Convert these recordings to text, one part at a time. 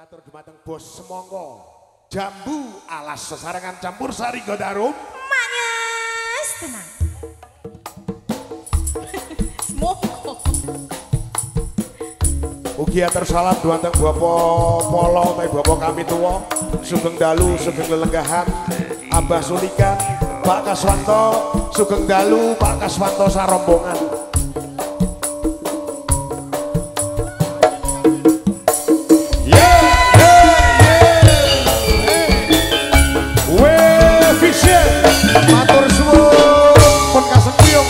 Katur dumateng Bos Semongko Jambu alas sesarengan campur sari Godarum Manyes tenang Semongko Ugi atur salam dumateng Bapak Polo tapi Bapak kami tua Sugeng Dalu, Sugeng Lelenggahan Abah Sulikan, Pak Kaswanto Sugeng Dalu, Pak Kaswanto Sarombongan matur suwun pun kasempiyung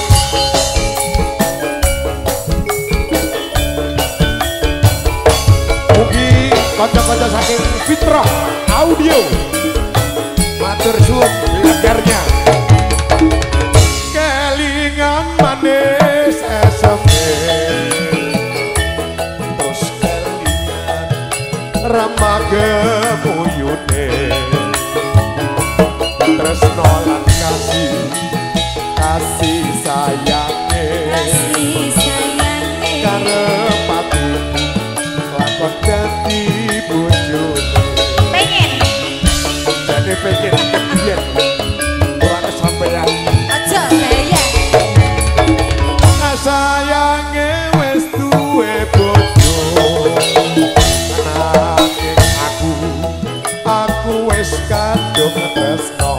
mugi kanca-kanca saking Fitrah Audio matur suwun belajarnya kelingan manis eseme terus kelingan ramah gemuyune tresno lan kasih sayange karepati lakon dadi bojone pengen jadi pengen kebiyen ora sampeyan aja saya sayange wis duwe bojo nanging aku wis kadung tresno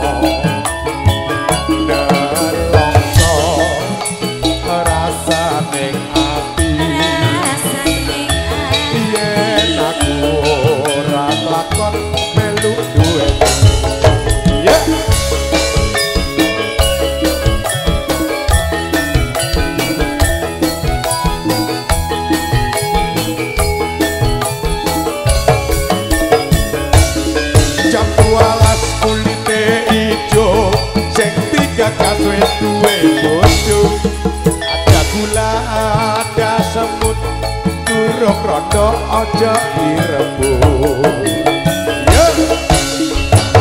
rondo aja direbut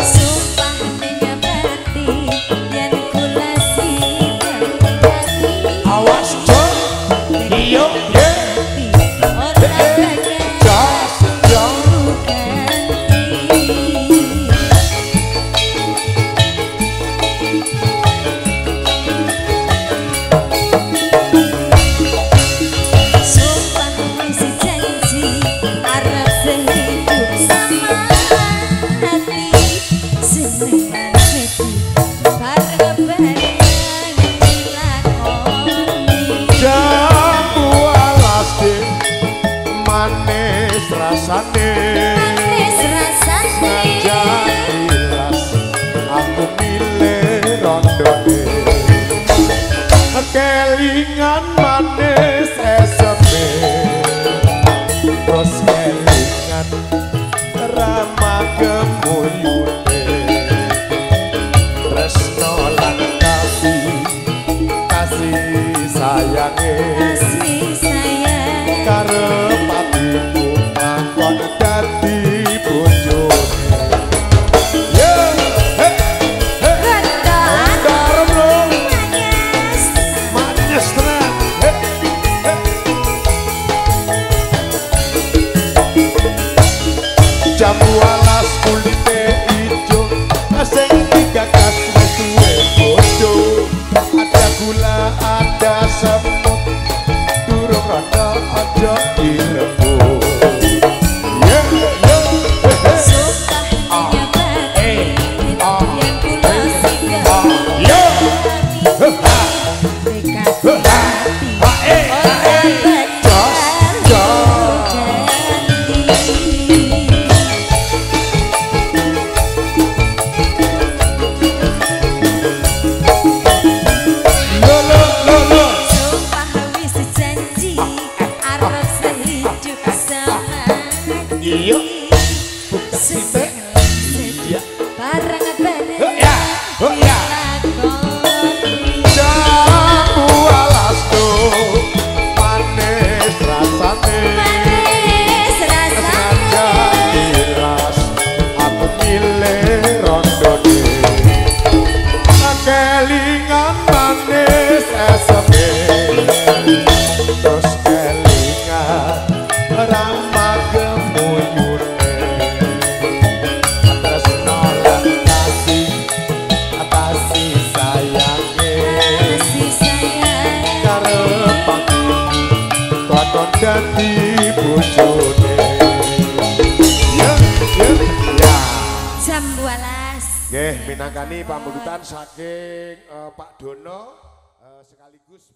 sumpah nyabati yen kula sing awas jor iyo manis rasane jelas aku milih rondone kelingan manis eseme terus kelingan ramah gemuyune tresno lan kasih sayange karepatiku kon dadi bojone manis tenan jambu alas kulite ijo sing digagas wis duwe bojo ada gula ada semut durung rada aja direbut iya buka sitek ya bareng bareng ya jambu alas do manis rasane jelas aku milih rondone kelingan manis eseme terus kelingan ramah gemuyune dadi bojone. Ya. Jam 12. Nggih, minangkani pamulutan saking Pak Dono sekaligus